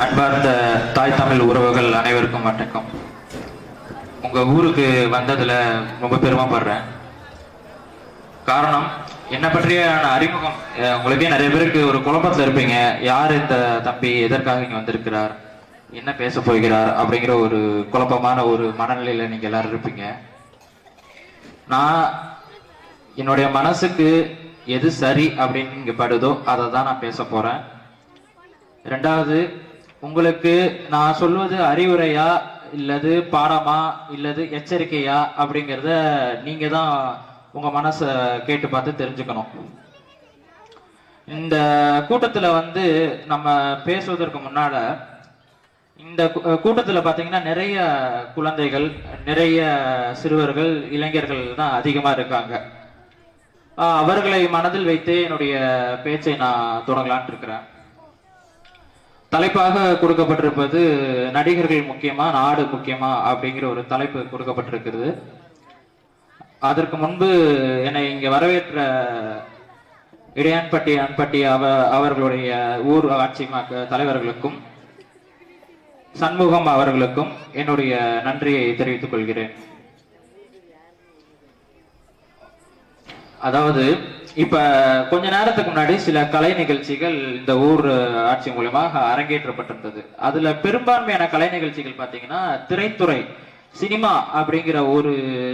அன்பார்ந்த தாய் தமிழ் உறவுகள் அனைவருக்கும் வணக்கம். உங்க ஊருக்கு வந்ததுல ரொம்ப பெருமைப்படுறேன். காரணம், என்னை பற்றிய அறிமுகம் உங்களுக்கே நிறைய பேருக்கு ஒரு குழப்பத்தில் இருப்பீங்க. யார் இந்த தம்பி, எதற்காக இங்க வந்திருக்கிறார், என்ன பேச போகிறார் அப்படிங்கிற ஒரு குழப்பமான ஒரு மனநிலையில நீங்க எல்லாரும் இருப்பீங்க. நான் என்னுடைய மனசுக்கு எது சரி அப்படின்னு இங்க படுதோ அதை தான் நான் பேச போறேன். ரெண்டாவது, உங்களுக்கு நான் சொல்வது அறிவுரையா இல்லது பாடமா இல்லது எச்சரிக்கையா அப்படிங்கிறத நீங்க தான் உங்க மனச கேட்டு பார்த்து தெரிஞ்சுக்கணும். இந்த கூட்டத்துல நம்ம பேசுவதற்கு முன்னால இந்த கூட்டத்துல பாத்தீங்கன்னா நிறைய குழந்தைகள், நிறைய சிறுவர்கள், இளைஞர்கள் தான் அதிகமா இருக்காங்க. அவர்களை மனதில் வைத்து என்னுடைய பேச்சை நான் தொடங்கலான் இருக்கிறேன். தலைப்பாக கொடுக்கப்பட்டிருப்பது நடிகர்கள் முக்கியமா, நாடு முக்கியமா அப்படிங்கிற ஒரு தலைப்பு கொடுக்கப்பட்டிருக்கிறது. அதற்கு முன்பு என்னை இங்க வரவேற்ற இடையான்பட்டி அன்பட்டி அவர்களுடைய ஊர் ஆட்சி தலைவர்களுக்கும் சண்முகம் அவர்களுக்கும் என்னுடைய நன்றியை தெரிவித்துக் கொள்கிறேன். அதாவது இப்ப கொஞ்ச நேரத்துக்கு முன்னாடி சில கலை நிகழ்ச்சிகள் இந்த ஊர் ஆட்சி மூலமாக அரங்கேற்றப்பட்டிருந்தது. அதுல பெரும்பான்மையான கலை நிகழ்ச்சிகள் பாத்தீங்கன்னா திரைத்துறை, சினிமா அப்படிங்கிற ஒரு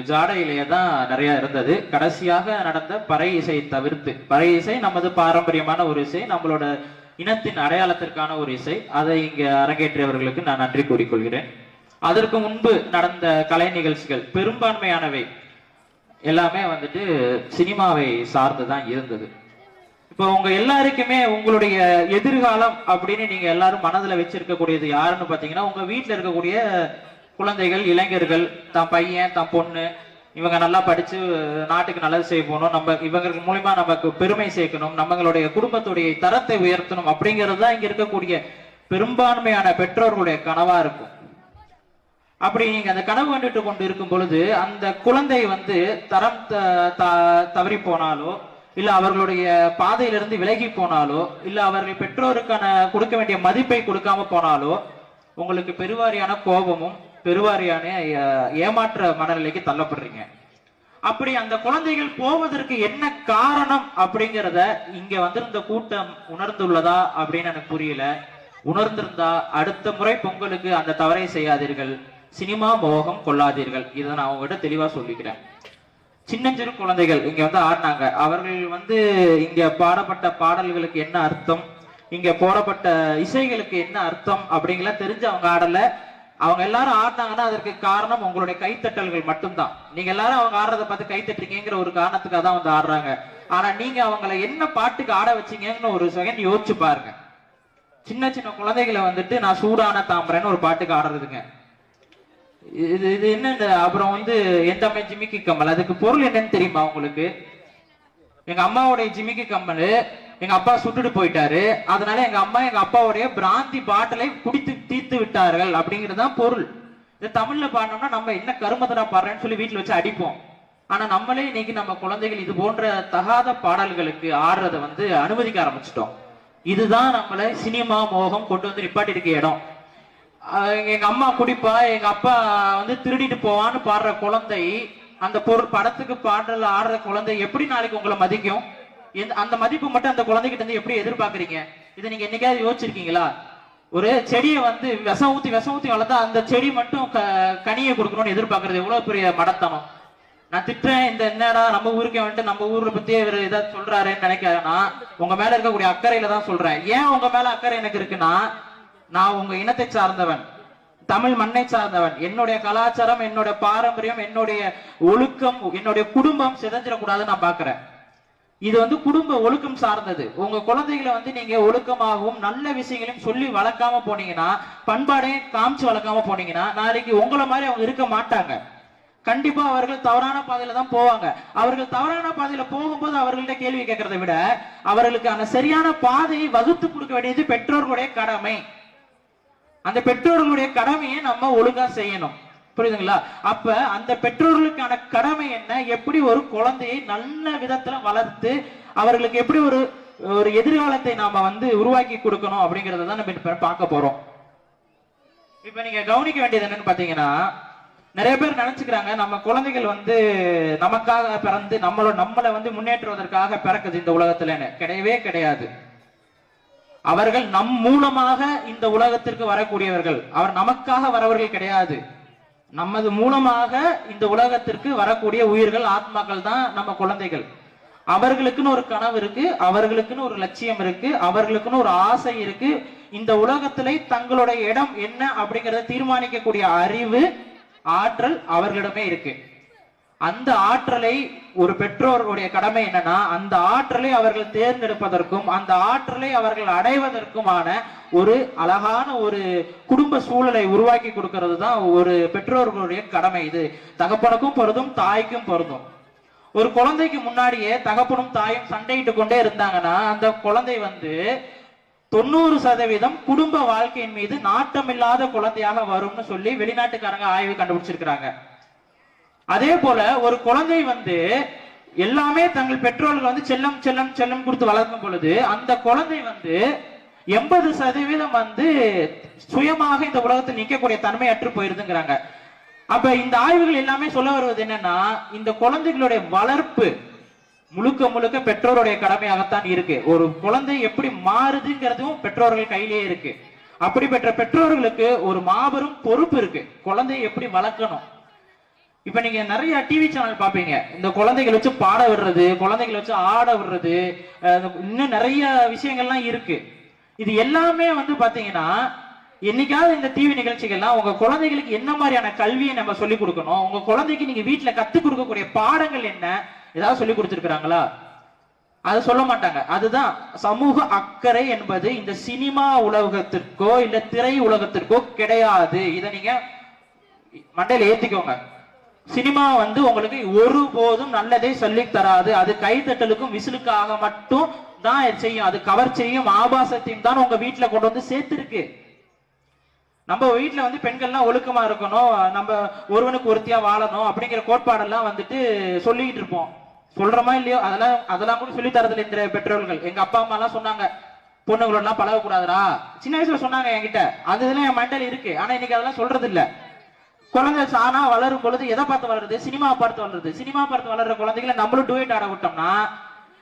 ஜாடையிலேயே தான் நிறைய இருந்தது. கடைசியாக நடந்த பறை இசை தவிர்த்து, பறை இசை நமது பாரம்பரியமான ஒரு இசை, நம்மளோட இனத்தின் அடையாளத்திற்கான ஒரு இசை, அதை இங்க அரங்கேற்றியவர்களுக்கு நான் நன்றி கூறிக்கொள்கிறேன். அதற்கு முன்பு நடந்த கலை நிகழ்ச்சிகள் பெரும்பான்மையானவை எல்லாமே சினிமாவை சார்ந்துதான் இருந்தது. இப்போ உங்க எல்லாருக்குமே உங்களுடைய எதிர்காலம் அப்படின்னு நீங்க எல்லாரும் மனதுல வச்சிருக்கக்கூடியது யாருன்னு பாத்தீங்கன்னா, உங்க வீட்டுல இருக்கக்கூடிய குழந்தைகள், இளைஞர்கள், தன் பையன், தன் பொண்ணு, இவங்க நல்லா படிச்சு நாட்டுக்கு நல்லது செய்ய போகணும், நம்ம இவங்க மூலியமா நமக்கு பெருமை சேர்க்கணும், நம்மளுடைய குடும்பத்துடைய தரத்தை உயர்த்தணும் அப்படிங்கிறது தான் இங்க இருக்கக்கூடிய பெரும்பான்மையான பெற்றோர்களுடைய கனவா இருக்கும். அப்படி நீங்க அந்த கனவு கண்டுட்டு கொண்டு இருக்கும் பொழுது அந்த குழந்தை தரம் தவறி போனாலோ, இல்ல அவர்களுடைய பாதையிலிருந்து விலகி போனாலோ, இல்ல அவர்கள் பெற்றோருக்கான கொடுக்க வேண்டிய மதிப்பை கொடுக்காம போனாலோ, உங்களுக்கு பெருவாரியான கோபமும் பெருவாரியான ஏமாற்ற மனநிலைக்கு தள்ளப்படுறீங்க. அப்படி அந்த குழந்தைகள் போவதற்கு என்ன காரணம் அப்படிங்கிறத இங்க வந்திருந்த கூட்டம் உணர்ந்துள்ளதா அப்படின்னு எனக்கு புரியல. உணர்ந்திருந்தா அடுத்த முறை பொங்கலுக்கு அந்த தவறை செய்யாதீர்கள், சினிமா மோகம் கொள்ளாதீர்கள். இதை நான் அவங்ககிட்ட தெளிவா சொல்லிக்கிறேன். சின்னஞ்சிறு குழந்தைகள் இங்க ஆடினாங்க. அவர்கள் இங்க பாடப்பட்ட பாடல்களுக்கு என்ன அர்த்தம், இங்க போடப்பட்ட இசைகளுக்கு என்ன அர்த்தம் அப்படிங்கலாம் தெரிஞ்சு அவங்க ஆடல. அவங்க எல்லாரும் ஆடினாங்கன்னா அதற்கு காரணம் உங்களுடைய கைத்தட்டல்கள் மட்டும்தான். நீங்க எல்லாரும் அவங்க ஆடுறதை பார்த்து கைத்தட்டுறீங்கிற ஒரு காரணத்துக்காக தான் ஆடுறாங்க. ஆனா நீங்க அவங்களை என்ன பாட்டுக்கு ஆட வச்சீங்கன்னு ஒரு செகண்ட் யோசிச்சு பாருங்க. சின்ன சின்ன குழந்தைகளை நான் சூடான தாம்பரன்னு ஒரு பாட்டுக்கு ஆடுறதுங்க. இது இது என்ன? அப்புறம் என் தம்பி ஜிமிக்கி கம்மல், அதுக்கு பொருள் என்னன்னு தெரியுமா உங்களுக்கு? எங்க அம்மாவுடைய ஜிமிக்கி கம்மல் எங்க அப்பா சுட்டுட்டு போயிட்டாரு, அதனால எங்க அம்மா எங்க அப்பாவுடைய பிராந்தி பாட்டிலை குடித்து தீர்த்து விட்டார்கள் அப்படிங்கிறதுதான் பொருள். இது தமிழ்ல பாடணும்னா நம்ம என்ன கருமதரா பாடுறேன்னு சொல்லி வீட்டுல வச்சு அடிப்போம். ஆனா நம்மளே இன்னைக்கு நம்ம குழந்தைகள் இது போன்ற தகாத பாடல்களுக்கு ஆடுறத அனுமதிக்க ஆரம்பிச்சிட்டோம். இதுதான் நம்மளை சினிமா மோகம் கொண்டு நிப்பாட்டி இருக்க இடம். எங்க அம்மா குடிப்பா, எங்க அப்பா திருடிட்டு போவான்னு பாடுற குழந்தை, அந்த படத்துக்கு பாடல ஆடுற குழந்தை எப்படி நாளைக்கு உங்களை மதிக்கும்? அந்த மதிப்பு மட்டும் அந்த குழந்தைகிட்ட எப்படி எதிர்பார்க்கறீங்க? இதை நீங்க என்னைக்காவது யோசிச்சிருக்கீங்களா? ஒரு செடியை விஷம் ஊத்தி வளர்த்தா அந்த செடி மட்டும் கனியை கொடுக்கணும்னு எதிர்பார்க்கறது எவ்வளவு பெரிய மடத்தனம். நான் திட்டுறேன், இந்த என்னடா நம்ம ஊருக்கே நம்ம ஊரை பத்தியே இவர் ஏதாவது சொல்றாருன்னு நினைக்கிறேன்னா உங்க மேல இருக்கக்கூடிய அக்கறையில தான் சொல்றேன். ஏன் உங்க மேல அக்கறை எனக்கு இருக்குன்னா, நான் உங்க இனத்தை சார்ந்தவன், தமிழ் மண்ணை சார்ந்தவன். என்னுடைய கலாச்சாரம், என்னுடைய பாரம்பரியம், என்னுடைய ஒழுக்கம், என்னுடைய குடும்பம் சிதைஞ்சிடக்கூடாதுன்னு நான் பாக்குறேன். இது குடும்ப ஒழுக்கம் சார்ந்தது. உங்க குழந்தைகளை நீங்க ஒழுக்கமாகவும் நல்ல விஷயங்களையும் சொல்லி வளர்க்காம போனீங்கன்னா, பண்பாடையும் காமிச்சு வளர்க்காம போனீங்கன்னா, நாளைக்கு உங்களை மாதிரி அவங்க இருக்க மாட்டாங்க. கண்டிப்பா அவர்கள் தவறான பாதையில தான் போவாங்க. அவர்கள் தவறான பாதையில போகும்போது அவர்கள்ட்ட கேள்வி கேட்கறதை விட அவர்களுக்கான சரியான பாதையை வகுத்து கொடுக்க வேண்டியது பெற்றோர்களுடைய கடமை. அந்த பெற்றோர்களுடைய கடமையை நம்ம ஒழுங்கா செய்யணும். புரியுதுங்களா? அப்ப அந்த பெற்றோர்களுக்கான கடமை என்ன, எப்படி ஒரு குழந்தையை நல்ல விதத்துல வளர்த்து அவர்களுக்கு எப்படி ஒரு எதிர்காலத்தை நாம உருவாக்கி கொடுக்கணும் அப்படிங்கறத தான் நம்ம பார்க்க போறோம். இப்ப நீங்க கவனிக்க வேண்டியது என்னன்னு பாத்தீங்கன்னா, நிறைய பேர் நினைச்சுக்கிறாங்க நம்ம குழந்தைகள் வந்து நமக்காக பிறந்து நம்மளை வந்து முன்னேற்றுவதற்காக பிறக்குது இந்த உலகத்துலன்னு. கிடையவே கிடையாது. அவர்கள் நம் மூலமாக இந்த உலகத்திற்கு வரக்கூடியவர்கள். அவர் நமக்காக வரவர்கள் கிடையாது. நமது மூலமாக இந்த உலகத்திற்கு வரக்கூடிய உயிர்கள், ஆத்மாக்கள் தான் நம்ம குழந்தைகள். அவர்களுக்குன்னு ஒரு கனவு இருக்கு, அவர்களுக்குன்னு ஒரு லட்சியம் இருக்கு, அவர்களுக்குன்னு ஒரு ஆசை இருக்கு. இந்த உலகத்திலே தங்களுடைய இடம் என்ன அப்படிங்கறத தீர்மானிக்கக்கூடிய அறிவு, ஆற்றல் அவர்களிடமே இருக்கு. அந்த ஆற்றலை ஒரு பெற்றோருடைய கடமை என்னன்னா, அந்த ஆற்றலை அவர்கள் தேர்ந்தெடுப்பதற்கும் அந்த ஆற்றலை அவர்கள் அடைவதற்குமான ஒரு அழகான ஒரு குடும்ப சூழலை உருவாக்கி கொடுக்கிறது தான் ஒரு பெற்றோர்களுடைய கடமை. இது தகப்பனுக்கும் பொருந்தும், தாய்க்கும் பொருந்தும். ஒரு குழந்தைக்கு முன்னாடியே தகப்பனும் தாயும் சண்டையிட்டு கொண்டே இருந்தாங்கன்னா அந்த குழந்தை வந்து 90% குடும்ப வாழ்க்கையின் மீது நாட்டமில்லாத குழந்தையாக வரும்னு சொல்லி வெளிநாட்டுக்காரங்க ஆய்வு கண்டுபிடிச்சிருக்கிறாங்க. அதே போல ஒரு குழந்தை வந்து எல்லாமே தங்கள் பெற்றோர்கள் வந்து செல்லம் செல்லம் செல்லம் கொடுத்து வளர்க்கும் பொழுது அந்த குழந்தை வந்து 80% வந்து சுயமாக இந்த உலகத்தில் நிற்கக்கூடிய தன்மை அற்று போயிருதுங்கிறாங்க. அப்ப இந்த ஆய்வுகள் எல்லாமே சொல்ல வருவது என்னன்னா, இந்த குழந்தைகளுடைய வளர்ப்பு முழுக்க முழுக்க பெற்றோருடைய கடமையாகத்தான் இருக்கு. ஒரு குழந்தை எப்படி மாறுதுங்கிறதும் பெற்றோர்கள் கையிலேயே இருக்கு. அப்படிப்பட்ட பெற்றோர்களுக்கு ஒரு மாபெரும் பொறுப்பு இருக்கு, குழந்தையை எப்படி வளர்க்கணும். இப்ப நீங்க நிறைய டிவி சேனல் பாப்பீங்க, இந்த குழந்தைகள் வச்சு பாட விடுறது, குழந்தைகள் வச்சு ஆட விடுறது, இன்னும் நிறைய விஷயங்கள்லாம் இருக்கு. இது எல்லாமே வந்து பாத்தீங்கன்னா, என்னைக்காவது இந்த டிவி நிகழ்ச்சிகள்லாம் உங்க குழந்தைகளுக்கு என்ன மாதிரியான கல்வியை நம்ம சொல்லிக் கொடுக்கணும், உங்க குழந்தைக்கு நீங்க வீட்டுல கத்துக் கொடுக்கக்கூடிய பாடங்கள் என்ன, ஏதாவது சொல்லி கொடுத்துருக்காங்களா? அதை சொல்ல மாட்டாங்க. அதுதான் சமூக அக்கறை என்பது இந்த சினிமா உலகத்திற்கோ இல்ல திரை உலகத்திற்கோ கிடையாது. இதை நீங்க மண்டையில ஏத்திக்கோங்க. சினிமா வந்து உங்களுக்கு ஒருபோதும் நல்லதே சொல்லி தராது. அது கைத்தட்டலுக்கும் விசிலுக்காக மட்டும் தான் செய்யும். அது கவர் செய்யும் ஆபாசத்தையும் தான் உங்க வீட்டுல கொண்டு வந்து சேர்த்திருக்கு. நம்ம வீட்டுல வந்து பெண்கள்லாம் ஒழுக்கமா இருக்கணும், நம்ம ஒருவனுக்கு ஒருத்தியா வாழணும் அப்படிங்கிற கோட்பாடெல்லாம் வந்துட்டு சொல்லிக்கிட்டு இருப்போம். சொல்றோமா இல்லையோ, அதெல்லாம் கூட சொல்லி தரதில்லை இந்த பெற்றோர்கள். எங்க அப்பா அம்மா எல்லாம் சொன்னாங்க, பொண்ணுங்களோட எல்லாம் பழக கூடாதுரா, சின்ன வயசுல சொன்னாங்க என்கிட்ட. அது இதெல்லாம் என் மெண்டல் இருக்கு. ஆனா இன்னைக்கு அதெல்லாம் சொல்றது இல்ல. குழந்தை ஆனா வளரும் பொழுது எதை பார்த்து வளருது? சினிமா பார்த்து வளருது. சினிமா பார்த்து வளர்ற குழந்தைகளை நம்மளும் டூயட் ஆட விட்டோம்னா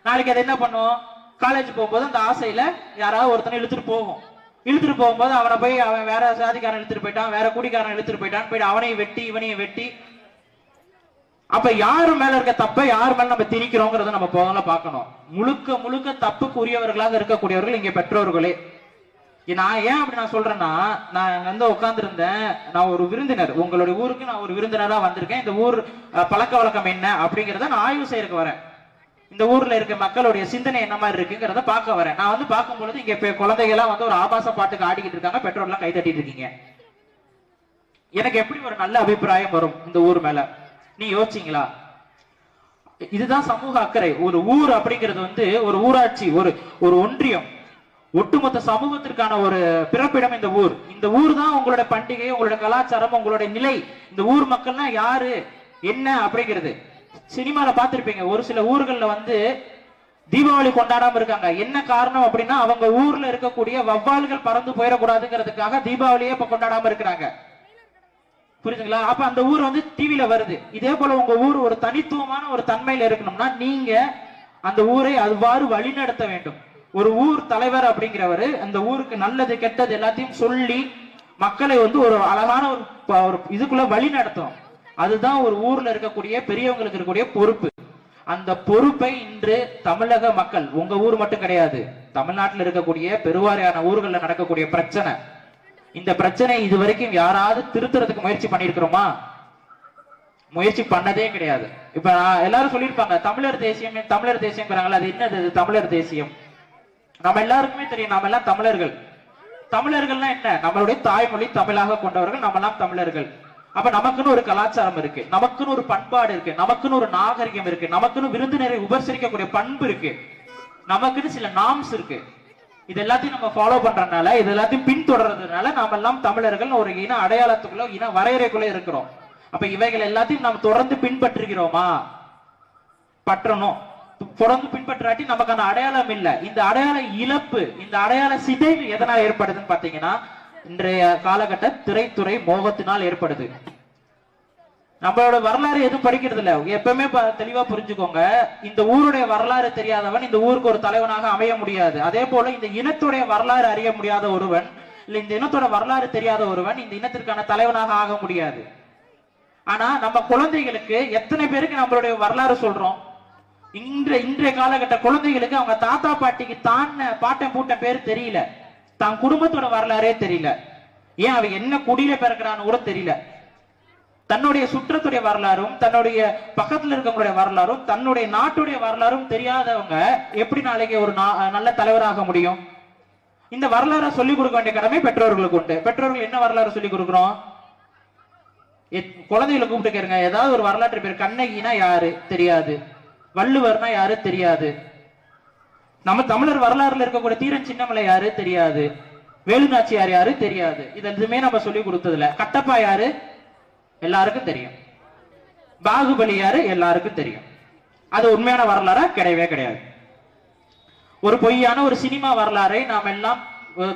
நாளைக்கு அது என்ன பண்ணும்? காலேஜ் போகும்போது அந்த ஆசையில யாராவது ஒருத்தனை இழுத்துட்டு போகும். இழுத்துட்டு போகும்போது அவனை போய் அவன் வேற சாதிக்காரன் இழுத்துட்டு போயிட்டான், வேற குடிக்காரன் இழுத்துட்டு போயிட்டான், போயிட்டு அவனையும் வெட்டி இவனையும் வெட்டி. அப்ப யாரு மேல இருக்க தப்ப யாரு மேல நம்ம திணிக்கிறோங்கிறத நம்ம போதல பார்க்கணும். முழுக்க முழுக்க தப்புக்கு உரியவர்களாக இருக்கக்கூடியவர்கள் இங்க பெற்றோர்களே. நான் ஏன் அப்படி நான் சொல்றேன்னா, நான் வந்து உட்கார்ந்து இருந்தேன், நான் ஒரு விருந்தினர், உங்களுடைய ஊருக்கு நான் ஒரு விருந்தினரா வந்திருக்கேன். இந்த ஊர் பழக்க வழக்கம் என்ன அப்படிங்கிறத நான் ஆய்வு செய்யறதுக்கு வரேன். இந்த ஊர்ல இருக்க மக்களுடைய சிந்தனை என்ன மாதிரி இருக்குங்கிறத பார்க்க வரேன். நான் வந்து பார்க்கும்பொழுது இங்க குழந்தைகள்லாம் வந்து ஒரு ஆபாச பாட்டுக்கு ஆடிக்கிட்டு இருக்காங்க, பெற்றோர்லாம் கை தட்டிட்டு இருக்கீங்க. எனக்கு எப்படி ஒரு நல்ல அபிப்பிராயம் வரும் இந்த ஊர் மேல? நீ யோசிச்சீங்களா? இதுதான் சமூக அக்கறை. ஒரு ஊர் அப்படிங்கிறது வந்து ஒரு ஊராட்சி, ஒரு ஒன்றியம், ஒட்டுமொத்த சமூகத்திற்கான ஒரு பிறப்பிடம் இந்த ஊர். இந்த ஊர் தான் உங்களோட பண்டிகை, உங்களோட கலாச்சாரம், உங்களுடைய நிலை. இந்த ஊர் மக்கள்னா யாரு என்ன அப்படிங்கிறது சினிமால பார்த்திருப்பீங்க. ஒரு சில ஊர்கள்ல வந்து தீபாவளி கொண்டாடாம இருக்காங்க. என்ன காரணம் அப்படின்னா, அவங்க ஊர்ல இருக்கக்கூடிய வவ்வால்கள் பறந்து போயிடக்கூடாதுங்கிறதுக்காக தீபாவளியே இப்ப கொண்டாடாம இருக்கிறாங்க. புரியுதுங்களா? அப்ப அந்த ஊர் வந்து டிவில வருது. இதே போல உங்க ஊர் ஒரு தனித்துவமான ஒரு தன்மையில இருக்கணும்னா நீங்க அந்த ஊரை அவ்வாறு வழிநடத்த வேண்டும். ஒரு ஊர் தலைவர் அப்படிங்கிறவரு அந்த ஊருக்கு நல்லது கெட்டது எல்லாத்தையும் சொல்லி மக்களை வந்து ஒரு அழகான ஒரு இதுக்குள்ள வழி நடத்தும். அதுதான் ஒரு ஊர்ல இருக்கக்கூடிய பெரியவங்களுக்கு இருக்கக்கூடிய பொறுப்பு. அந்த பொறுப்பை இன்று தமிழக மக்கள், உங்க ஊர் மட்டும் கிடையாது, தமிழ்நாட்டில் இருக்கக்கூடிய பெருவாரியான ஊர்களில் நடக்கக்கூடிய பிரச்சனை, இந்த பிரச்சனை இதுவரைக்கும் யாராவது திருத்துறதுக்கு முயற்சி பண்ணிருக்கிறோமா? முயற்சி பண்ணதே கிடையாது. இப்ப எல்லாரும் சொல்லியிருப்பாங்க தமிழர் தேசியம், தமிழர் தேசியம். அது என்னது தமிழர் தேசியம்? நம்ம எல்லாருக்குமே தெரியும், நாம எல்லாம் தமிழர்கள். தமிழர்கள்னா என்ன? நம்மளுடைய தாய்மொழி தமிழாக கொண்டவர்கள் நம்ம எல்லாம் தமிழர்கள். அப்ப நமக்குன்னு ஒரு கலாச்சாரம் இருக்கு, நமக்குன்னு ஒரு பண்பாடு இருக்கு, நமக்குன்னு ஒரு நாகரிகம் இருக்கு, நமக்குன்னு விருந்தினரை உபசரிக்கக்கூடிய பண்பு இருக்கு, நமக்குன்னு சில நாம்ஸ் இருக்கு. இது எல்லாத்தையும் நம்ம ஃபாலோ பண்றதுனால, இது எல்லாத்தையும் பின்தொடர்றதுனால நாம எல்லாம் தமிழர்கள் ஒரு இன அடையாளத்துக்குள்ள, இன வரையறைக்குள்ள இருக்கிறோம். அப்ப இவைகள் எல்லாத்தையும் நாம் தொடர்ந்து பின்பற்றுகிறோமா? பற்றணும். தொடர்ந்து பின்பற்றாட்டி நமக்கு அந்த அடையாளம் இல்ல. இந்த அடையாள இழப்பு, இந்த அடையாள சிதைவு எதனால் ஏற்படுதுன்னு பாத்தீங்கன்னா, இன்றைய காலகட்ட திரைத்துறை மோகத்தினால் ஏற்படுது. நம்மளோட வரலாறு எதுவும் படிக்கிறது இல்ல. எப்பவுமே தெளிவா புரிஞ்சுக்கோங்க, இந்த ஊருடைய வரலாறு தெரியாதவன் இந்த ஊருக்கு ஒரு தலைவனாக அமைய முடியாது. அதே போல இந்த இனத்துடைய வரலாறு அறிய முடியாத ஒருவன், இல்ல இந்த இனத்தோட வரலாறு தெரியாத ஒருவன் இந்த இனத்திற்கான தலைவனாக ஆக முடியாது. ஆனா நம்ம குழந்தைகளுக்கு எத்தனை பேருக்கு நம்மளுடைய வரலாறு சொல்றோம்? இன்றைய காலகட்ட குழந்தைகளுக்கு அவங்க தாத்தா பாட்டிக்கு தான் பாட்டன் பூட்டன் பேர் தெரியல, தான் குடும்பத்தோட வரலாறே தெரியல. ஏன் அவன் என்ன குடியில பிறக்கிறான்னு கூட தெரியல. தன்னுடைய சுற்றத்துடைய வரலாறும் தன்னுடைய பக்கத்துல இருக்கவங்களுடைய வரலாறும் தன்னுடைய நாட்டுடைய வரலாறும் தெரியாதவங்க எப்படி நாளைக்கு ஒரு நல்ல தலைவராக முடியும்? இந்த வரலாறை சொல்லிக் கொடுக்க வேண்டிய கடமை பெற்றோர்களுக்கு உண்டு. பெற்றோர்கள் என்ன வரலாறு சொல்லிக் கொடுக்கிறோம்? குழந்தைகளை கூப்பிட்டு கேளுங்க, ஏதாவது ஒரு வரலாற்று பேர். கண்ணகினா யாரு தெரியாது, வள்ளுவர்னா யாரு தெரியாது, நம்ம தமிழர் வரலாறுல இருக்கக்கூடிய தீரன் சின்னமலை யாரு தெரியாது, வேலுநாச்சியார் யாரு தெரியாது. இது எதுவுமே நம்ம சொல்லி கொடுத்ததுல. கட்டப்பா யாரு எல்லாருக்கும் தெரியும், பாகுபலி யாரு எல்லாருக்கும் தெரியும். அது உண்மையான வரலாறா? கிடையவே கிடையாது. ஒரு பொய்யான ஒரு சினிமா வரலாறை நாம எல்லாம்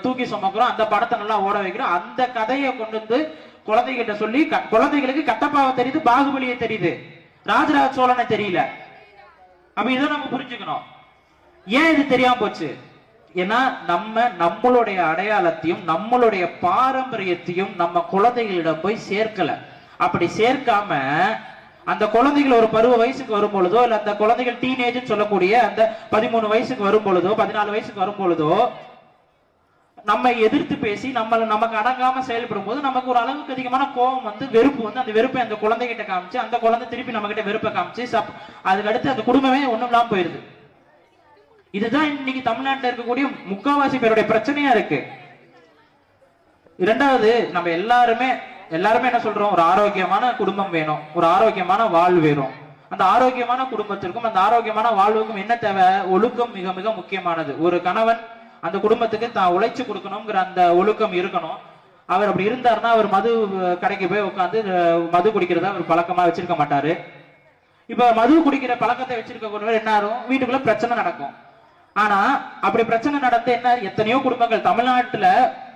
தூக்கி சுமக்கிறோம், அந்த படத்தை நல்லா ஓட வைக்கிறோம். அந்த கதையை கொண்டு வந்து குழந்தைகிட்ட சொல்லி, குழந்தைகளுக்கு கட்டப்பாவை தெரியுது, பாகுபலியை தெரியுது, ராஜராஜ சோழனை தெரியல. அப்ப இதை நம்ம புரிஞ்சுக்கணும். ஏன் இது தெரியாம போச்சு? ஏன்னா நம்மளுடைய அடையாளத்தையும் நம்மளுடைய பாரம்பரியத்தையும் நம்ம குழந்தைகளிடம் போய் சேர்க்கல. அப்படி சேர்க்காம அந்த குழந்தைகள் ஒரு பருவ வயசுக்கு வரும் பொழுதோ, இல்ல அந்த குழந்தைகள் டீனேஜ் சொல்லக்கூடிய அந்த 13 வயசுக்கு வரும் பொழுதோ, 14 வயசுக்கு வரும் பொழுதோ நம்ம எதிர்த்து பேசி நமக்கு அடங்காம செயல்படும் போது நமக்கு ஒரு அளவுக்கு அதிகமான கோபம் வந்து, வெறுப்பு வந்து, அந்த வெறுப்பை அந்த குழந்தைகிட்ட காமிச்சு, அந்த குழந்தை திருப்பி நம்ம கிட்ட வெறுப்பை காமிச்சு, அதுக்கு அடுத்து அந்த குடும்பமே ஒண்ணும் இல்லாம போயிருது. இதுதான் இன்னைக்கு தமிழ்நாட்டில் இருக்கக்கூடிய முக்காவாசி பேருடைய பிரச்சனையா இருக்கு. இரண்டாவது, நம்ம எல்லாருமே என்ன சொல்றோம்? ஒரு ஆரோக்கியமான குடும்பம் வேணும், ஒரு ஆரோக்கியமான வாழ்வு வேணும். அந்த ஆரோக்கியமான குடும்பத்திற்கும் அந்த ஆரோக்கியமான வாழ்வுக்கும் என்ன தேவை? ஒழுக்கம் மிக மிக முக்கியமானது. ஒரு கணவன் அந்த குடும்பத்துக்கு தான் உழைச்சு கொடுக்கணுங்கிற அந்த ஒழுக்கம் இருக்கணும். அவர் அப்படி இருந்தாருன்னா அவர் மது கடைக்கு போய் உட்காந்து மது குடிக்கிறத அவர் பழக்கமா வச்சிருக்க மாட்டாரு. இப்ப மது குடிக்கிற பழக்கத்தை வச்சிருக்க என்ன ஆகும்? வீட்டுக்குள்ள பிரச்சனை நடக்கும். ஆனா அப்படி பிரச்சனை நடந்து என்ன, எத்தனையோ குடும்பங்கள் தமிழ்நாட்டுல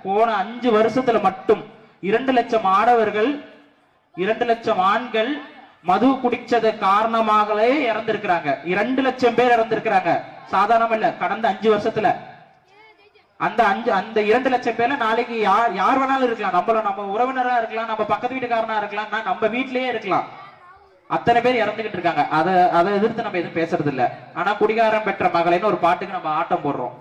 போன 5 வருஷத்துல மட்டும் 2 லட்சம் ஆடவர்கள், 2 லட்சம் ஆண்கள் மது குடிச்சது காரணமாகவே இறந்திருக்கிறாங்க. 2 லட்சம் பேர் இறந்திருக்கிறாங்க. சாதாரணம் இல்ல. கடந்த 5 வருஷத்துல அந்த 2 லட்சம் பேர்ல நாளைக்கு யார் வேணாலும் இருக்கலாம். நம்ம உறவினரா இருக்கலாம், நம்ம பக்கத்து வீட்டுக்காரனா இருக்கலாம், நம்ம வீட்லயே இருக்கலாம். அத்தனை பேர் இறந்துகிட்டு இருக்காங்க. அதை எதிர்த்து நம்ம எதுவும் பேசுறது இல்ல. ஆனா குடிகாரம் பெற்ற மகளின்னு ஒரு பாட்டுக்கு நம்ம ஆட்டம் போடுறோம்.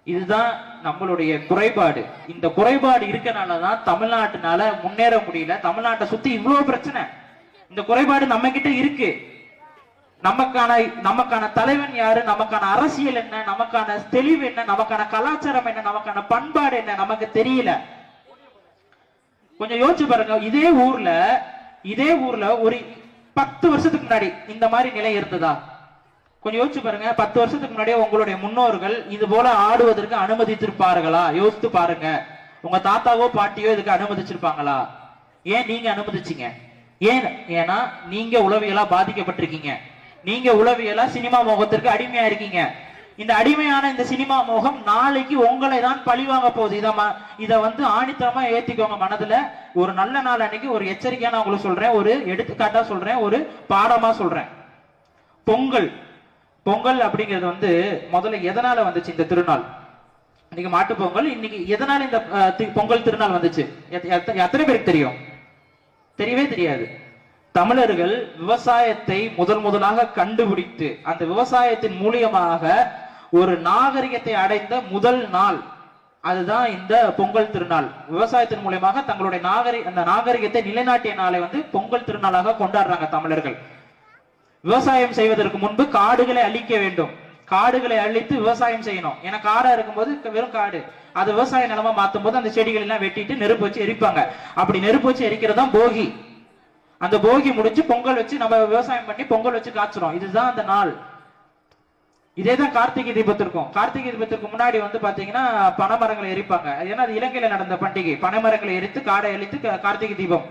இதுதான் நம்மளுடைய குறைபாடு. இந்த குறைபாடு இருக்கனாலதான் தமிழ்நாட்டுனால முன்னேற முடியல. தமிழ்நாட்டை சுத்தி இவ்வளவு பிரச்சனை. இந்த குறைபாடு நம்ம கிட்ட இருக்கு. நமக்கான தலைவன் யாரு, நமக்கான அரசியல் என்ன, நமக்கான தெளிவு என்ன, நமக்கான கலாச்சாரம் என்ன, நமக்கான பண்பாடு என்ன நமக்கு தெரியல. கொஞ்சம் யோசிச்சு பாருங்க. இதே ஊர்ல ஒரு 10 வருஷத்துக்கு முன்னாடி இந்த மாதிரி நிலை இருந்ததா? கொஞ்சம் யோசிச்சு பாருங்க. 10 வருஷத்துக்கு முன்னாடியே உங்களுடைய முன்னோர்கள் இது போல ஆடுவதற்கு அனுமதித்திருப்பார்களா? யோசித்து பாருங்க. உங்க தாத்தாவோ பாட்டியோ இதுக்கு அனுமதிச்சிருப்பாங்களா? ஏன் நீங்க அனுமதிச்சீங்க? ஏன்னா நீங்க உளவியலா பாதிக்கப்பட்டிருக்கீங்க. நீங்க உளவியலா சினிமா மோகத்திற்கு அடிமையா இருக்கீங்க. இந்த அடிமையான இந்த சினிமா மோகம் நாளைக்கு உங்களை தான் பழிவாங்க போகுது. இத வந்து ஆணித்தரமா ஏத்திக்கோங்க மனதுல. ஒரு நல்ல நாள் அன்னைக்கு ஒரு எச்சரிக்கையா நான் உங்களுக்கு சொல்றேன், ஒரு எடுத்துக்காட்டா சொல்றேன், ஒரு பாடமா சொல்றேன். பொங்கல் அப்படிங்கிறது வந்து முதல்ல எதனால வந்துச்சு? இந்த திருநாள் இன்னைக்கு மாட்டு பொங்கல். இன்னைக்கு எதனால இந்த பொங்கல் திருநாள் வந்துச்சு? எத்தனை பேருக்கு தெரியும்? தெரியவே தெரியாது. தமிழர்கள் விவசாயத்தை முதலாக கண்டுபிடித்து அந்த விவசாயத்தின் மூலியமாக ஒரு நாகரிகத்தை அடைந்த முதல் நாள் அதுதான் இந்த பொங்கல் திருநாள். விவசாயத்தின் மூலியமாக தங்களுடைய அந்த நாகரிகத்தை நிலைநாட்டிய நாளை வந்து பொங்கல் திருநாளாக கொண்டாடுறாங்க தமிழர்கள். விவசாயம் செய்வதற்கு முன்பு காடுகளை அழிக்க வேண்டும். காடுகளை அழித்து விவசாயம் செய்யணும். ஏன்னா காடா இருக்கும்போது வெறும் காடு, அது விவசாய நிலமா மாத்தும் போது அந்த செடிகள் எல்லாம் வெட்டிட்டு நெருப்பு வச்சு எரிப்பாங்க. அப்படி நெருப்பு வச்சு எரிக்கிறதா போகி. அந்த போகி முடிஞ்சு பொங்கல் வச்சு நம்ம விவசாயம் பண்ணி பொங்கல் வச்சு காய்ச்சுறோம். இதுதான் அந்த நாள். இதேதான் கார்த்திகை தீபத்திற்கும். கார்த்திகை தீபத்திற்கு முன்னாடி வந்து பாத்தீங்கன்னா பனைமரங்களை எரிப்பாங்க. ஏன்னா அது இலங்கையில நடந்த பண்டிகை. பனைமரங்களை எரித்து காடை அழித்து கார்த்திகை தீபம்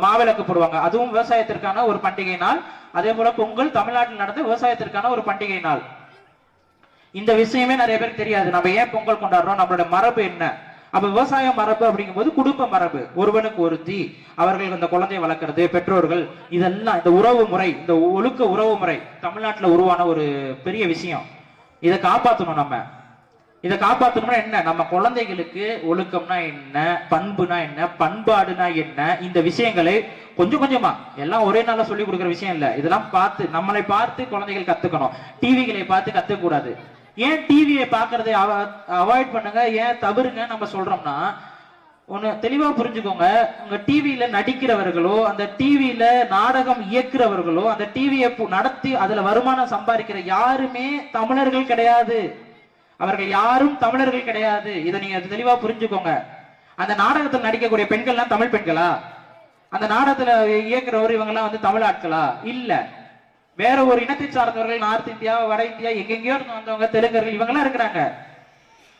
மாவிளக்கு போடுவாங்க. அதுவும் விவசாயத்திற்கான ஒரு பண்டிகை நாள். அதே போல பொங்கல் தமிழ்நாட்டில் நடந்த விவசாயத்திற்கான ஒரு பண்டிகை நாள். இந்த விஷயமே நிறைய பேருக்கு தெரியாது. நம்ம ஏன் பொங்கல் கொண்டாடுறோம், நம்மளோட மரபு என்ன, அப்ப விவசாய மரபு அப்படிங்கும்போது குடும்ப மரபு, ஒருவனுக்கு ஒருத்தி, அவர்கள் அந்த குழந்தையை வளர்க்கறது, பெற்றோர்கள், இதெல்லாம் இந்த உறவு முறை, இந்த ஒழுக்க உறவு முறை தமிழ்நாட்டுல உருவான ஒரு பெரிய விஷயம். இதை காப்பாற்றணும். நம்ம இதை காப்பாற்றணும்னா என்ன? நம்ம குழந்தைகளுக்கு ஒழுக்கம்னா என்ன, பண்புனா என்ன, பண்பாடுனா என்ன, இந்த விஷயங்களை கொஞ்சம் கொஞ்சமா, எல்லாம் ஒரே நாள சொல்லி கொடுக்குற விஷயம் இல்ல. இதெல்லாம் பார்த்து, நம்மளை பார்த்து குழந்தைகள் கத்துக்கணும். டிவிகளை பார்த்து கத்துக்க கூடாது. ஏன் டிவியை பார்க்கறதை அவாய்ட் பண்ணுங்க, ஏன் தவறுங்க நம்ம சொல்றோம்னா, ஒண்ணு தெளிவா புரிஞ்சுக்கோங்க. உங்க டிவியில நடிக்கிறவர்களோ, அந்த டிவியில நாடகம் இயக்குறவர்களோ, அந்த டிவியை நடத்தி அதுல வருமானம் சம்பாதிக்கிற யாருமே தமிழர்கள் கிடையாது. அவர்கள் யாரும் தமிழர்கள் கிடையாது. இதை நீங்க தெளிவா புரிஞ்சுக்கோங்க. அந்த நாடகத்தில் நடிக்கக்கூடிய பெண்கள்லாம் தமிழ் பெண்களா? அந்த நாடகத்துல இயக்குறவர் இவங்க எல்லாம் வந்து தமிழ் ஆட்களா? இல்ல, வேற ஒரு இனத்தை சார்ந்தவர்கள். நார்த் இந்தியா, வட இந்தியா, எங்கெங்கயோ இருந்து வந்தவங்க, தெலுங்கர்கள், இவங்க எல்லாம் இருக்கிறாங்க.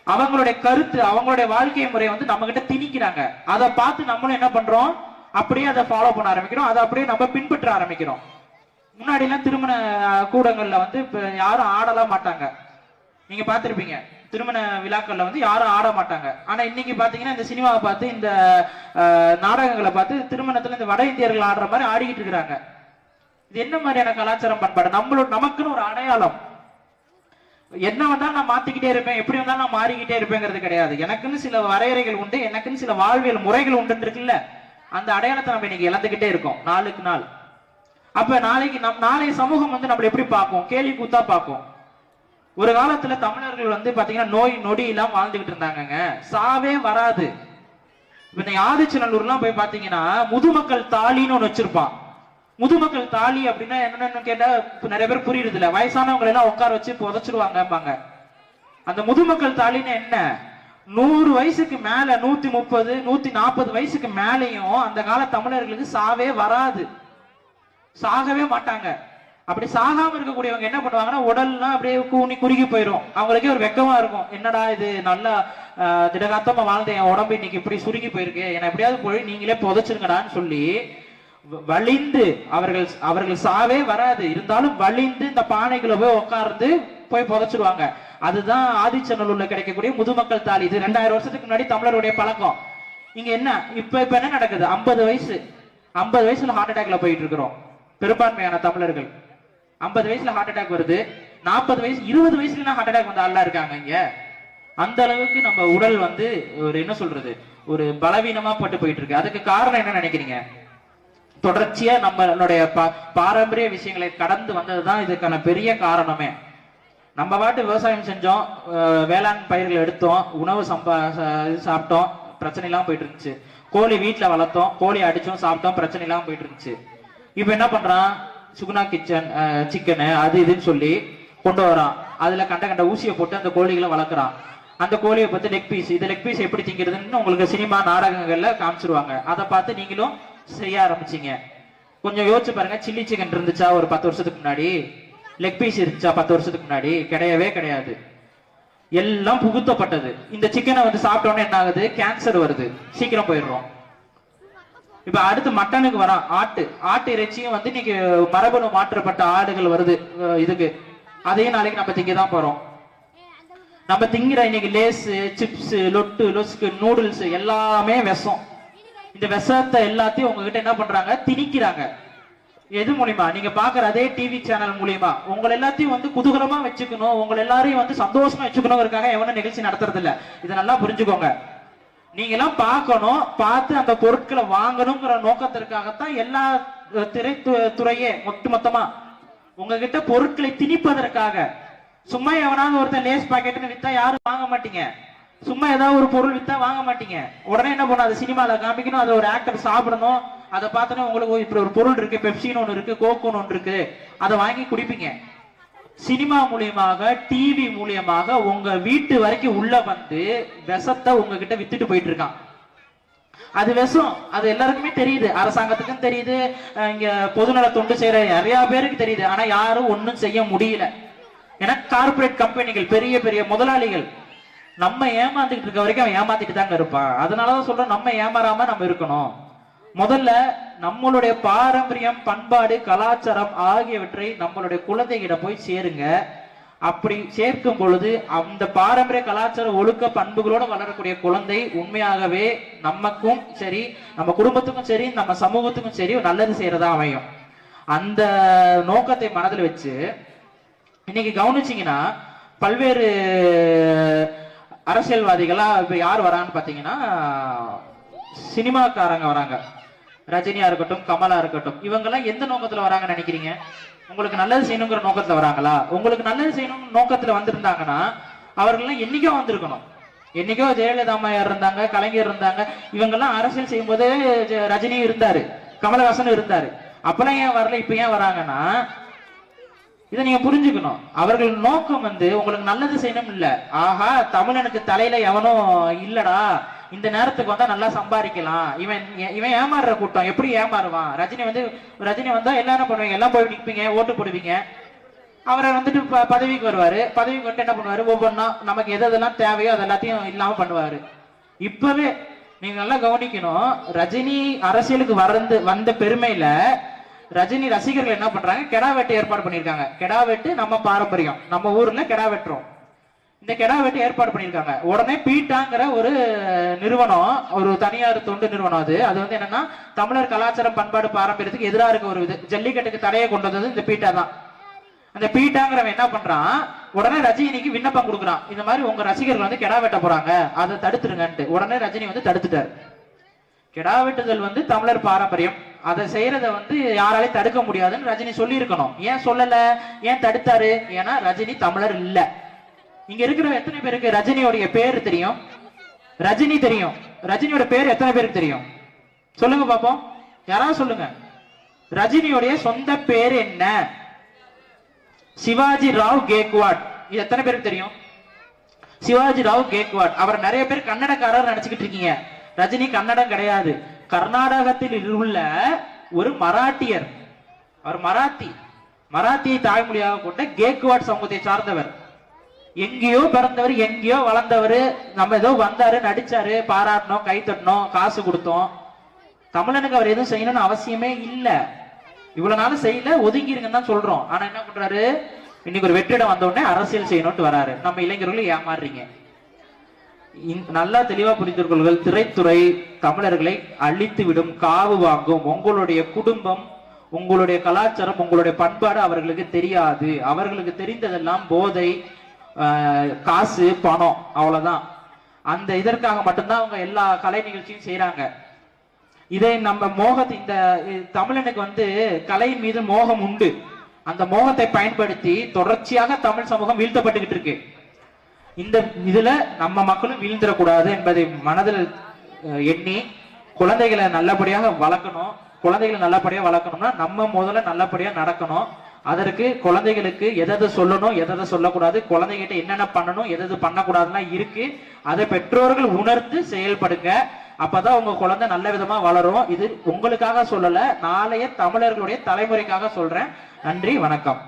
அவங்களுடைய கருத்து, அவங்களுடைய வாழ்க்கை முறையை வந்து நம்ம கிட்ட திணிக்கிறாங்க. அதை பார்த்து நம்மளும் என்ன பண்றோம், அப்படியே அதை ஃபாலோ பண்ண ஆரம்பிக்கிறோம். அதை அப்படியே நம்ம பின்பற்ற ஆரம்பிக்கிறோம். முன்னாடி எல்லாம் திருமண கூடங்கள்ல வந்து யாரும் ஆடலாம் மாட்டாங்க. நீங்க பாத்திருப்பீங்க, திருமண விழாக்கள்ல வந்து யாரும் ஆட மாட்டாங்க. ஆனா இன்னைக்கு பாத்தீங்கன்னா இந்த சினிமாவை பார்த்து, இந்த நாடகங்களை பார்த்து திருமணத்துல இந்த வட இந்தியர்கள் ஆடுற மாதிரி ஆடிக்கிட்டு இருக்கிறாங்க. இது என்ன மாதிரியான கலாச்சாரம், பண்பாடு? நமக்குன்னு ஒரு அடையாளம். என்ன வந்தாலும் நான் மாத்திக்கிட்டே இருப்பேன், எப்படி வந்தாலும் நான் மாறிக்கிட்டே இருப்பேங்கிறது கிடையாது. எனக்குன்னு சில வரையறைகள் உண்டு, எனக்குன்னு சில வாழ்வியல் முறைகள் உண்டு இருக்குல்ல. அந்த அடையாளத்தை நம்ம இன்னைக்கு இழந்துகிட்டே இருக்கோம் நாளுக்கு நாள். அப்ப நாளைய சமூகம் வந்து நம்மள எப்படி பார்க்கும்? கேலி கூத்தா பார்க்கும். ஒரு காலத்துல தமிழர்கள் வந்து பாத்தீங்கன்னா நோய் நொடி எல்லாம் வாழ்ந்துகிட்டு இருந்தாங்க, சாவே வராது. இப்ப ஆதிச்சநல்லூர்லாம் போய் பாத்தீங்கன்னா முதுமக்கள் தாலின்னு ஒண்ணு வச்சிருப்பான். முதுமக்கள் தாலி அப்படின்னா என்னன்னு கேட்டா நிறைய பேர் புரியுது இல்ல. வயசானவங்களை எல்லாம் உட்கார வச்சு புதைச்சிருவாங்க. அந்த முதுமக்கள் தாலின்னு என்ன? 100 வயசுக்கு மேல, 130, 140 வயசுக்கு மேலையும் அந்த கால தமிழர்களுக்கு சாவே வராது, சாகவே மாட்டாங்க. அப்படி சாகாம இருக்கக்கூடியவங்க என்ன பண்ணுவாங்கன்னா, உடல்லாம் அப்படியே குறுகி போயிடும். அவங்களுக்கே ஒரு வெக்கமா இருக்கும், என்னடா இது நல்லா திடகாத்தமா வாழ்ந்த என் உடம்பு இன்னைக்கு இப்படி சுருங்கி போயிருக்கு, என்னை எப்படியாவது போய் நீங்களே புதைச்சிருங்கடான்னு சொல்லி வலிந்து, அவர்கள் சாவே வராது, இருந்தாலும் வலிந்து இந்த பானைகளை போய் உட்கார்ந்து போய் புதைச்சிருவாங்க. அதுதான் ஆதிச்சநல்லூர்ல கிடைக்கக்கூடிய முதுமக்கள் தாலி. இது 2000 வருஷத்துக்கு முன்னாடி தமிழருடைய பழக்கம். இங்க என்ன இப்ப என்ன நடக்குது? 50 வயசுல ஹார்ட் அட்டாக்ல போயிட்டு இருக்கிறோம் பெரும்பான்மையான தமிழர்கள். 50 வயசுல ஹார்ட் அட்டாக் வருது, 40 வயசு 20 வயசுல ஹார்ட் அட்டாக் வந்து ஆளா இருக்காங்க இங்க. அந்த அளவுக்கு நம்ம உடல் வந்து ஒரு என்ன சொல்றது, ஒரு பலவீனமா பட்டு போயிட்டு இருக்கு. அதுக்கு காரணம் என்ன நினைக்கிறீங்க? தொடர்ச்சியா நம்மளுடைய பாரம்பரிய விஷயங்களை கடந்து வந்ததுதான் இதுக்கான பெரிய காரணமே. நம்ம பாட்டு விவசாயம் செஞ்சோம், வேளாண் பயிர்கள் எடுத்தோம், உணவு சாப்பிட்டோம், பிரச்சனை இல்லாம போயிட்டு இருந்துச்சு. கோழி வீட்டுல வளர்த்தோம், கோழி அடிச்சோம், சாப்பிட்டோம், பிரச்சனை இல்லாம போயிட்டு இருந்துச்சு. இப்ப என்ன பண்றான், சுகுணா கிச்சன் சிக்கனு அது இதுன்னு சொல்லி கொண்டு வரான். அதுல கண்ட ஊசியை போட்டு அந்த கோழிகளை வளர்க்குறான். அந்த கோழியை பார்த்து லெக் பீஸ், இது லெக் பீஸ் எப்படி திங்கிறதுன்னு உங்களுக்கு சினிமா நாடகங்கள்ல காமிச்சிருவாங்க. அதை பார்த்து நீங்களும் செய்ய ஆரம்பிச்சீங்க. கொஞ்சம் யோசிச்சு பாருங்க, சில்லி சிக்கன் இருந்துச்சா ஒரு 10 வருஷத்துக்கு முன்னாடி? லெக் பீஸ் இருந்துச்சா 10 வருஷத்துக்கு முன்னாடி? கிடையவே கிடையாது. எல்லாம் புகுத்தப்பட்டது. இந்த சிக்கனை வந்து சாப்பிட்டோன்னே என்ன ஆகுது, கேன்சர் வருது, சீக்கிரம் போயிடுறோம். இப்ப அடுத்து மட்டனுக்கு வரான், ஆட்டு இறைச்சியும் வந்து இன்னைக்கு மரபணு மாற்றப்பட்ட ஆடுகள் வருது இதுக்கு. அதையும் நாளைக்கு நம்ம திங்க தான் போறோம். நம்ம திங்கிற இன்னைக்கு லேஸ், சிப்ஸ், லொட்டு லொஸ்கு, நூடுல்ஸ் எல்லாமே விஷம். இந்த விஷத்தை எல்லாத்தையும் உங்ககிட்ட என்ன பண்றாங்க, திணிக்கிறாங்க. எது மூலியமா? நீங்க பாக்குற அதே டிவி சேனல் மூலியமா. உங்களை எல்லாத்தையும் வந்து குதூகலமா வச்சுக்கணும், உங்களை எல்லாரையும் வந்து சந்தோஷமா வச்சுக்கணுங்கிறதுக்காக எவனும் நிகழ்ச்சி நடத்துறது இல்ல. இதை நல்லா புரிஞ்சுக்கோங்க. நீங்க எல்லாம் பார்க்கணும், பார்த்து அந்த பொருட்களை வாங்கணுங்கிற நோக்கத்திற்காகத்தான் எல்லா திரைத்துறையே மொத்தமா உங்ககிட்ட பொருட்களை திணிப்பதற்காக. சும்மா எவனாவது ஒருத்தன் லேஸ் பாக்கெட்னு வித்தா யாரும் வாங்க மாட்டீங்க. சும்மா ஏதாவது ஒரு பொருள் வித்தா வாங்க மாட்டீங்க. உடனே என்ன பண்ணும், அது சினிமால காமிக்கணும், அது ஒரு ஆக்டர் சாப்பிடணும், அதை பார்த்தோன்னா உங்களுக்கு இப்படி ஒரு பொருள் இருக்கு, பெப்சின்னு ஒன்று இருக்கு, கோக்குன்னு ஒன்று இருக்கு, அதை வாங்கி குடிப்பீங்க. சினிமா மூலியமாக, டிவி மூலியமாக உங்க வீட்டு வரைக்கும் உள்ள வந்து விஷத்தை உங்ககிட்ட வித்துட்டு போயிட்டு இருக்கான். அது விஷம், அது எல்லாருக்குமே தெரியுது, அரசாங்கத்துக்கும் தெரியுது, இங்க பொதுநல தொண்டு செய்யற நிறைய பேருக்கு தெரியுது. ஆனா யாரும் ஒன்னும் செய்ய முடியல. ஏன்னா கார்பரேட் கம்பெனிகள், பெரிய பெரிய முதலாளிகள். நம்ம ஏமாந்துக்கிட்டு இருக்க வரைக்கும் அவன் ஏமாத்திட்டு தாங்க இருப்பான். அதனாலதான் சொல்றோம், நம்ம ஏமாறாம நம்ம இருக்கணும். முதல்ல நம்மளுடைய பாரம்பரியம், பண்பாடு, கலாச்சாரம் ஆகியவற்றை நம்மளுடைய குழந்தைகிட்ட போய் சேருங்க. அப்படி சேர்க்கும் பொழுது அந்த பாரம்பரிய கலாச்சார ஒழுக்க பண்புகளோட வளரக்கூடிய குழந்தை உண்மையாகவே நமக்கும் சரி, நம்ம குடும்பத்துக்கும் சரி, நம்ம சமூகத்துக்கும் சரி நல்லது செய்யறதா அமையும். அந்த நோக்கத்தை மனதில் வச்சு இன்னைக்கு கவனிச்சீங்கன்னா பல்வேறு அரசியல்வாதிகளா இப்ப யார் வரான்னு பாத்தீங்கன்னா சினிமாக்காரங்க வராங்க. ரஜினியா இருக்கட்டும், கமலா இருக்கட்டும், இவங்கெல்லாம் எந்த நோக்கத்துல வராங்கன்னு நினைக்கிறீங்க? உங்களுக்கு நல்லது செய்யணுங்கிற நோக்கத்துல வராங்களா? உங்களுக்கு நல்லது செய்யணும் நோக்கத்துல வந்திருந்தாங்கன்னா அவர்கள்லாம் என்னைக்கோ வந்திருக்கணும். என்னைக்கோ ஜெயலலிதா அம்மையார் இருந்தாங்க, கலைஞர் இருந்தாங்க. இவங்கெல்லாம் அரசியல் செய்யும் போது ரஜினி இருந்தாரு, கமலஹாசன் இருந்தாரு. அப்பெல்லாம் ஏன் வரல, இப்ப ஏன் வராங்கன்னா இதை நீங்க புரிஞ்சுக்கணும். அவர்கள் நோக்கம் உங்களுக்கு நல்லது செய்யணும் இல்ல, ஆஹா தமிழனுக்கு தலையில எவனும் இல்லடா, இந்த நேரத்துக்கு வந்தா நல்லா சம்பாதிக்கலாம், இவன் ஏமாறுற கூட்டம் எப்படி ஏமாறுவான், ரஜினி வந்தா எல்லாரும் பண்ணுவீங்க, எல்லாம் போய் நிற்பீங்க, ஓட்டு போடுவீங்க. அவரை பதவிக்கு வருவாரு. பதவிக்கு வந்து என்ன பண்ணுவாரு, ஒவ்வொன்னா நமக்கு எதெல்லாம் தேவையோ அது எல்லாத்தையும் இல்லாம பண்ணுவாரு. இப்பவே நீங்க நல்லா கவனிக்கணும், ரஜினி அரசியலுக்கு வந்த பெருமையில ரஜினி ரசிகர்கள் என்ன பண்றாங்க, கெடா வெட்டு ஏற்பாடு பண்ணிருக்காங்க. கெடா வெட்டு நம்ம பாரம்பரியம், நம்ம ஊர்ல கெடா வெட்டுறோம். இந்த கெடா வெட்டு ஏற்பாடு பண்ணிருக்காங்க. உடனே பீட்டாங்கிற ஒரு நிறுவனம், ஒரு தனியார் தொண்டு நிறுவனம், அது என்னன்னா தமிழர் கலாச்சாரம் பண்பாடு பாரம்பரியத்துக்கு எதிராக இருக்க ஒரு ஜல்லிக்கட்டுக்கு தடையை கொண்டு வந்தது இந்த பீட்டா தான். அந்த பீட்டாங்கிறவன் என்ன பண்றான், உடனே ரஜினிக்கு விண்ணப்பம் கொடுக்குறான், இந்த மாதிரி உங்க ரசிகர்கள் கெடா வெட்ட போறாங்க, அதை தடுத்துருங்கன்ட்டு. உடனே ரஜினி தடுத்துட்டாரு. கெடா வெட்டுதல் தமிழர் பாரம்பரியம், அதை செய்யறத யாராலையும் தடுக்க முடியாதுன்னு ரஜினி சொல்லி இருக்கணும். ஏன் சொல்லல, ஏன் தடுத்தாரு? ஏன்னா ரஜினி தமிழர் இல்ல. இங்க இருக்கிற எத்தனை பேருக்கு ரஜினியோடைய பேர் தெரியும்? ரஜினி தெரியும். ரஜினியோட பேர் எத்தனை பேருக்கு தெரியும்? சொல்லுங்க பாப்போம், யாராவது சொல்லுங்க. ரஜினியோடைய சொந்த பேர் என்ன? சிவாஜி ராவ் கேக்வாட். இது எத்தனை பேருக்கு தெரியும்? சிவாஜி ராவ் கேக்வாட். அவர் நிறைய பேர் கன்னடக்காரர் நினைச்சுக்கிட்டு இருக்கீங்க. ரஜினி கன்னடம் கிடையாது, கர்நாடகத்தில் உள்ள ஒரு மராட்டியர். அவர் மராத்தியை தாய்மொழியாக கொண்ட கேக்வாட் சமூகத்தை சார்ந்தவர். எங்கேயோ பிறந்தவர், எங்கேயோ வளர்ந்தவர். நம்ம ஏதோ வந்தாரு, நடிச்சாரு, பாராட்டணும், கை தட்டணும், காசு கொடுத்தோம். தமிழனுக்கு அவர் எதுவும் செய்யணும்னு அவசியமே இல்ல. இவ்வளவு நாளும் செய்யல, ஒதுங்கிருங்கன்னு தான் சொல்றோம். ஆனா என்ன பண்றாரு, இன்னைக்கு ஒரு வெற்றிடம் வந்த உடனே அரசியல் செய்யணும்னு வராரு. நம்ம இளைஞர்களும் ஏமாறுறீங்க. நல்லா தெளிவா புரிந்துகொள்கள். திரைத்துறை தமிழர்களை அழித்து விடும், காவு வாங்கும். உங்களுடைய குடும்பம், உங்களுடைய கலாச்சாரம், உங்களுடைய பண்பாடு அவர்களுக்கு தெரியாது. அவர்களுக்கு தெரிந்ததெல்லாம் போதை, காசு, பணம், அவ்வளவுதான். அந்த இதற்காக மட்டும்தான் அவங்க எல்லா கலை நிகழ்ச்சியும் செய்யறாங்க. இதை நம்ம இந்த தமிழனுக்கு கலையின் மீது மோகம் உண்டு. அந்த மோகத்தை பயன்படுத்தி தொடர்ச்சியாக தமிழ் சமூகம் வீழ்த்தப்பட்டுக்கிட்டு இருக்கு. இந்த இதுல நம்ம மக்களும் வீழ்ந்துடக்கூடாது என்பதை மனதில் எண்ணி குழந்தைகளை நல்லபடியாக வளர்க்கணும். குழந்தைகளை நல்லபடியாக வளர்க்கணும்னா நம்ம முதல்ல நல்லபடியா நடக்கணும். அதற்கு குழந்தைகளுக்கு எதை சொல்லணும், எதை சொல்லக்கூடாது, குழந்தைகிட்ட என்னென்ன பண்ணணும், எது பண்ணக்கூடாதுலாம் இருக்கு. அதை பெற்றோர்கள் உணர்ந்து செயல்படுங்க. அப்பதான் உங்க குழந்தை நல்ல விதமா வளரும். இது உங்களுக்காக சொல்லல, நாளைய தமிழர்களுடைய தலைமுறைக்காக சொல்றேன். நன்றி, வணக்கம்.